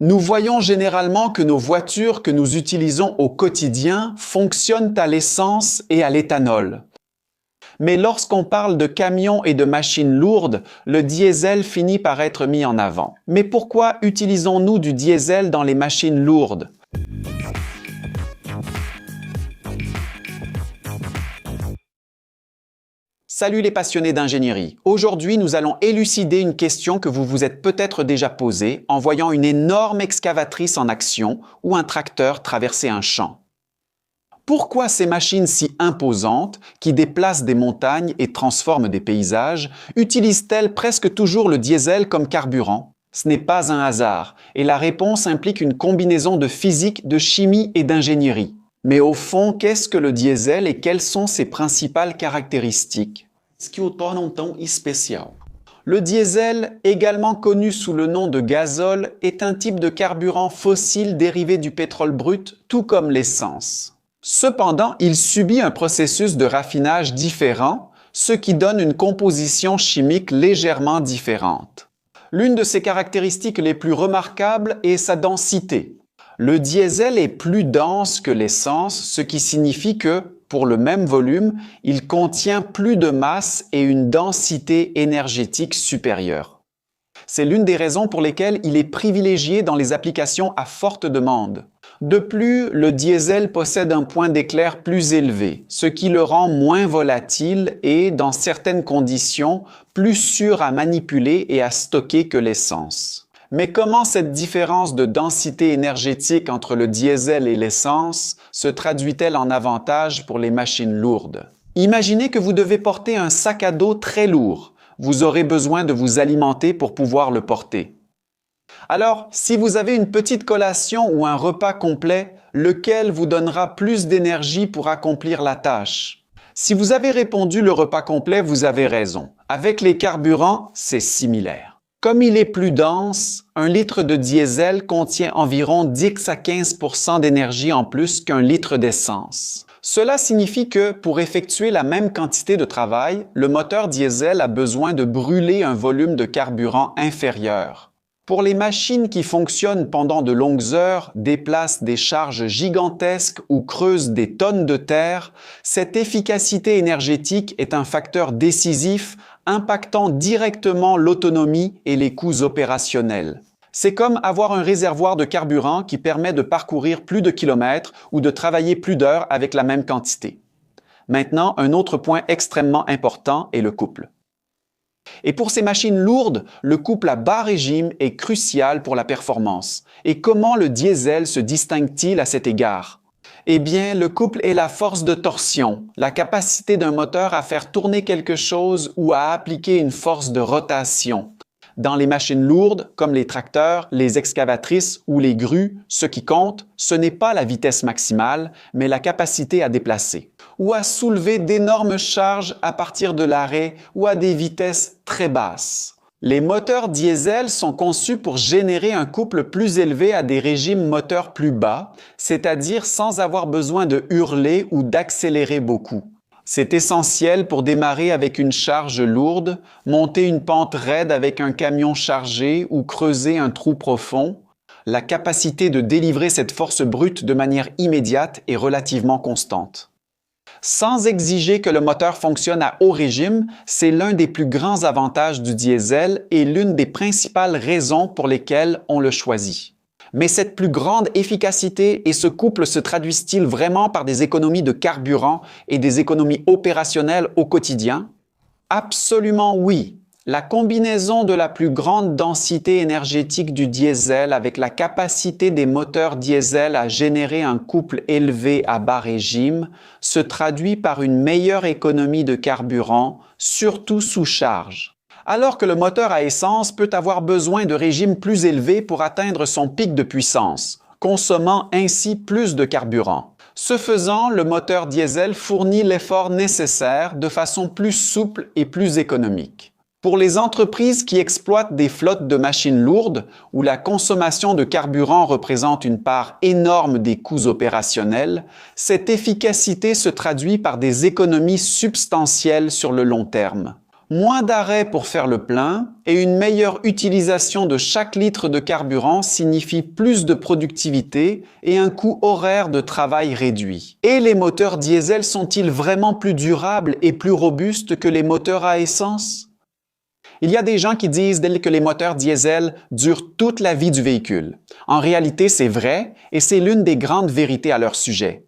Nous voyons généralement que nos voitures que nous utilisons au quotidien fonctionnent à l'essence et à l'éthanol. Mais lorsqu'on parle de camions et de machines lourdes, le diesel finit par être mis en avant. Mais pourquoi utilisons-nous du diesel dans les machines lourdes? Salut les passionnés d'ingénierie. Aujourd'hui, nous allons élucider une question que vous vous êtes peut-être déjà posée en voyant une énorme excavatrice en action ou un tracteur traverser un champ. Pourquoi ces machines si imposantes, qui déplacent des montagnes et transforment des paysages, utilisent-elles presque toujours le diesel comme carburant? Ce n'est pas un hasard, et la réponse implique une combinaison de physique, de chimie et d'ingénierie. Mais au fond, qu'est-ce que le diesel et quelles sont ses principales caractéristiques? Ce qui le torne tão especial. Le diesel, également connu sous le nom de gazole, est un type de carburant fossile dérivé du pétrole brut, tout comme l'essence. Cependant, il subit un processus de raffinage différent, ce qui donne une composition chimique légèrement différente. L'une de ses caractéristiques les plus remarquables est sa densité. Le diesel est plus dense que l'essence, ce qui signifie que, pour le même volume, il contient plus de masse et une densité énergétique supérieure. C'est l'une des raisons pour lesquelles il est privilégié dans les applications à forte demande. De plus, le diesel possède un point d'éclair plus élevé, ce qui le rend moins volatile et, dans certaines conditions, plus sûr à manipuler et à stocker que l'essence. Mais comment cette différence de densité énergétique entre le diesel et l'essence se traduit-elle en avantage pour les machines lourdes? Imaginez que vous devez porter un sac à dos très lourd. Vous aurez besoin de vous alimenter pour pouvoir le porter. Alors, si vous avez une petite collation ou un repas complet, lequel vous donnera plus d'énergie pour accomplir la tâche? Si vous avez répondu le repas complet, vous avez raison. Avec les carburants, c'est similaire. Comme il est plus dense, un litre de diesel contient environ 10 à 15% d'énergie en plus qu'un litre d'essence. Cela signifie que, pour effectuer la même quantité de travail, le moteur diesel a besoin de brûler un volume de carburant inférieur. Pour les machines qui fonctionnent pendant de longues heures, déplacent des charges gigantesques ou creusent des tonnes de terre, cette efficacité énergétique est un facteur décisif impactant directement l'autonomie et les coûts opérationnels. C'est comme avoir un réservoir de carburant qui permet de parcourir plus de kilomètres ou de travailler plus d'heures avec la même quantité. Maintenant, un autre point extrêmement important est le couple. Et pour ces machines lourdes, le couple à bas régime est crucial pour la performance. Et comment le diesel se distingue-t-il à cet égard? Eh bien, le couple est la force de torsion, la capacité d'un moteur à faire tourner quelque chose ou à appliquer une force de rotation. Dans les machines lourdes, comme les tracteurs, les excavatrices ou les grues, ce qui compte, ce n'est pas la vitesse maximale, mais la capacité à déplacer, ou à soulever d'énormes charges à partir de l'arrêt ou à des vitesses très basses. Les moteurs diesel sont conçus pour générer un couple plus élevé à des régimes moteurs plus bas, c'est-à-dire sans avoir besoin de hurler ou d'accélérer beaucoup. C'est essentiel pour démarrer avec une charge lourde, monter une pente raide avec un camion chargé ou creuser un trou profond. La capacité de délivrer cette force brute de manière immédiate est relativement constante. Sans exiger que le moteur fonctionne à haut régime, c'est l'un des plus grands avantages du diesel et l'une des principales raisons pour lesquelles on le choisit. Mais cette plus grande efficacité et ce couple se traduisent-ils vraiment par des économies de carburant et des économies opérationnelles au quotidien? Absolument oui. La combinaison de la plus grande densité énergétique du diesel avec la capacité des moteurs diesel à générer un couple élevé à bas régime se traduit par une meilleure économie de carburant, surtout sous charge. Alors que le moteur à essence peut avoir besoin de régimes plus élevés pour atteindre son pic de puissance, consommant ainsi plus de carburant. Ce faisant, le moteur diesel fournit l'effort nécessaire de façon plus souple et plus économique. Pour les entreprises qui exploitent des flottes de machines lourdes, où la consommation de carburant représente une part énorme des coûts opérationnels, cette efficacité se traduit par des économies substantielles sur le long terme. Moins d'arrêts pour faire le plein et une meilleure utilisation de chaque litre de carburant signifie plus de productivité et un coût horaire de travail réduit. Et les moteurs diesel sont-ils vraiment plus durables et plus robustes que les moteurs à essence? Il y a des gens qui disent que les moteurs diesel durent toute la vie du véhicule. En réalité, c'est vrai et c'est l'une des grandes vérités à leur sujet.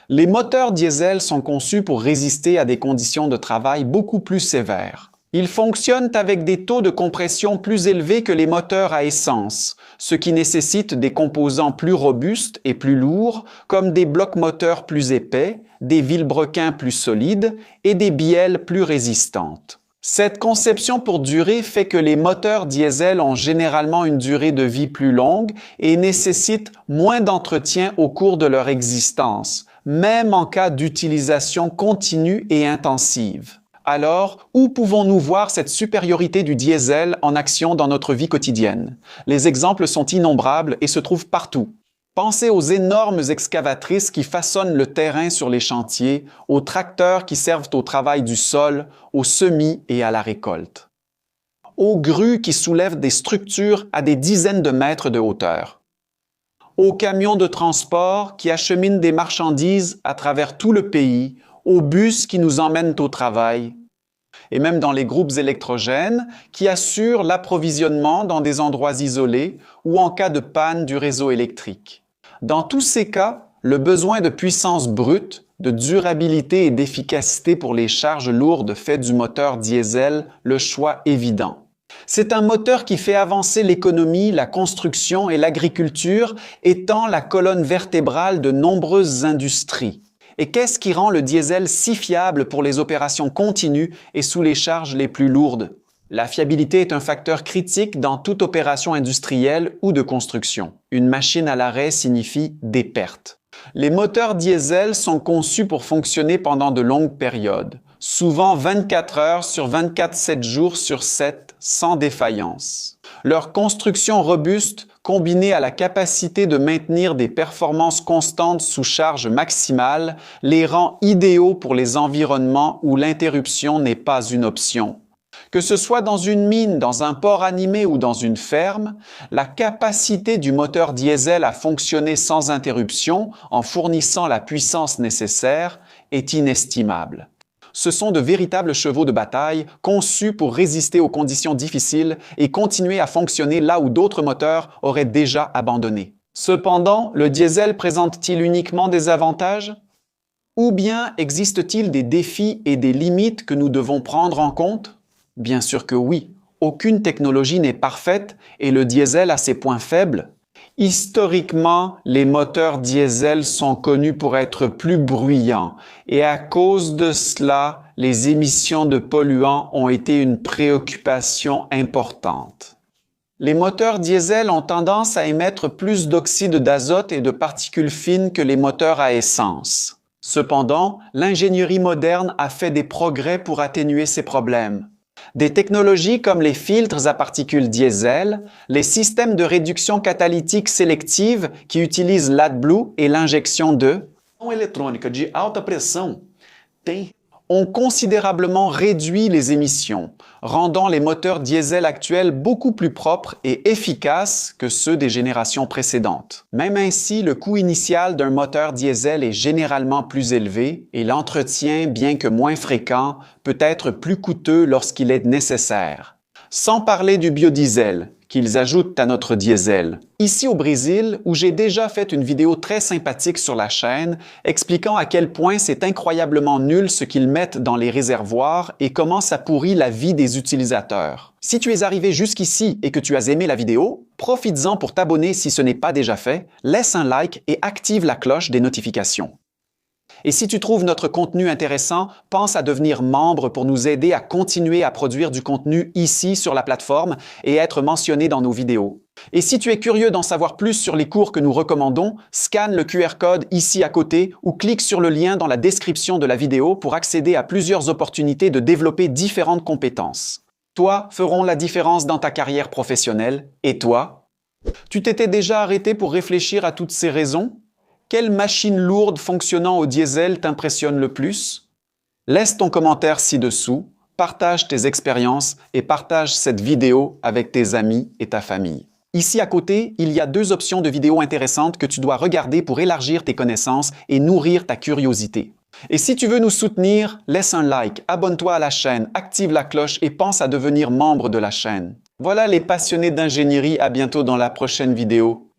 Les moteurs diesel sont conçus pour résister à des conditions de travail beaucoup plus sévères. Ils fonctionnent avec des taux de compression plus élevés que les moteurs à essence, ce qui nécessite des composants plus robustes et plus lourds, comme des blocs moteurs plus épais, des vilebrequins plus solides et des bielles plus résistantes. Cette conception pour durée fait que les moteurs diesel ont généralement une durée de vie plus longue et nécessitent moins d'entretien au cours de leur existence, même en cas d'utilisation continue et intensive. Alors, où pouvons-nous voir cette supériorité du diesel en action dans notre vie quotidienne? Les exemples sont innombrables et se trouvent partout. Pensez aux énormes excavatrices qui façonnent le terrain sur les chantiers, aux tracteurs qui servent au travail du sol, aux semis et à la récolte. Aux grues qui soulèvent des structures à des dizaines de mètres de hauteur. Aux camions de transport qui acheminent des marchandises à travers tout le pays, aux bus qui nous emmènent au travail, et même dans les groupes électrogènes qui assurent l'approvisionnement dans des endroits isolés ou en cas de panne du réseau électrique. Dans tous ces cas, le besoin de puissance brute, de durabilité et d'efficacité pour les charges lourdes fait du moteur diesel le choix évident. C'est un moteur qui fait avancer l'économie, la construction et l'agriculture, étant la colonne vertébrale de nombreuses industries. Et qu'est-ce qui rend le diesel si fiable pour les opérations continues et sous les charges les plus lourdes? La fiabilité est un facteur critique dans toute opération industrielle ou de construction. Une machine à l'arrêt signifie des pertes. Les moteurs diesel sont conçus pour fonctionner pendant de longues périodes, souvent 24 heures sur 24, 7 jours sur 7, sans défaillance. Leur construction robuste, combinée à la capacité de maintenir des performances constantes sous charge maximale, les rend idéaux pour les environnements où l'interruption n'est pas une option. Que ce soit dans une mine, dans un port animé ou dans une ferme, la capacité du moteur diesel à fonctionner sans interruption en fournissant la puissance nécessaire est inestimable. Ce sont de véritables chevaux de bataille conçus pour résister aux conditions difficiles et continuer à fonctionner là où d'autres moteurs auraient déjà abandonné. Cependant, le diesel présente-t-il uniquement des avantages? Ou bien existe-t-il des défis et des limites que nous devons prendre en compte? Bien sûr que oui. Aucune technologie n'est parfaite et le diesel a ses points faibles. Historiquement, les moteurs diesel sont connus pour être plus bruyants et à cause de cela, les émissions de polluants ont été une préoccupation importante. Les moteurs diesel ont tendance à émettre plus d'oxyde d'azote et de particules fines que les moteurs à essence. Cependant, l'ingénierie moderne a fait des progrès pour atténuer ces problèmes. Des technologies comme les filtres à particules diesel, les systèmes de réduction catalytique sélective qui utilisent l'AdBlue et l'injection de eletrônica de alta pressão ont considérablement réduit les émissions, rendant les moteurs diesel actuels beaucoup plus propres et efficaces que ceux des générations précédentes. Même ainsi, le coût initial d'un moteur diesel est généralement plus élevé et l'entretien, bien que moins fréquent, peut être plus coûteux lorsqu'il est nécessaire. Sans parler du biodiesel, qu'ils ajoutent à notre diesel. Ici au Brésil, où j'ai déjà fait une vidéo très sympathique sur la chaîne, expliquant à quel point c'est incroyablement nul ce qu'ils mettent dans les réservoirs et comment ça pourrit la vie des utilisateurs. Si tu es arrivé jusqu'ici et que tu as aimé la vidéo, profites-en pour t'abonner si ce n'est pas déjà fait, laisse un like et active la cloche des notifications. Et si tu trouves notre contenu intéressant, pense à devenir membre pour nous aider à continuer à produire du contenu ici sur la plateforme et être mentionné dans nos vidéos. Et si tu es curieux d'en savoir plus sur les cours que nous recommandons, scanne le QR code ici à côté ou clique sur le lien dans la description de la vidéo pour accéder à plusieurs opportunités de développer différentes compétences. Toi feront la différence dans ta carrière professionnelle. Et toi? Tu t'étais déjà arrêté pour réfléchir à toutes ces raisons? Quelle machine lourde fonctionnant au diesel t'impressionne le plus? Laisse ton commentaire ci-dessous, partage tes expériences et partage cette vidéo avec tes amis et ta famille. Ici à côté, il y a 2 options de vidéos intéressantes que tu dois regarder pour élargir tes connaissances et nourrir ta curiosité. Et si tu veux nous soutenir, laisse un like, abonne-toi à la chaîne, active la cloche et pense à devenir membre de la chaîne. Voilà les passionnés d'ingénierie, à bientôt dans la prochaine vidéo.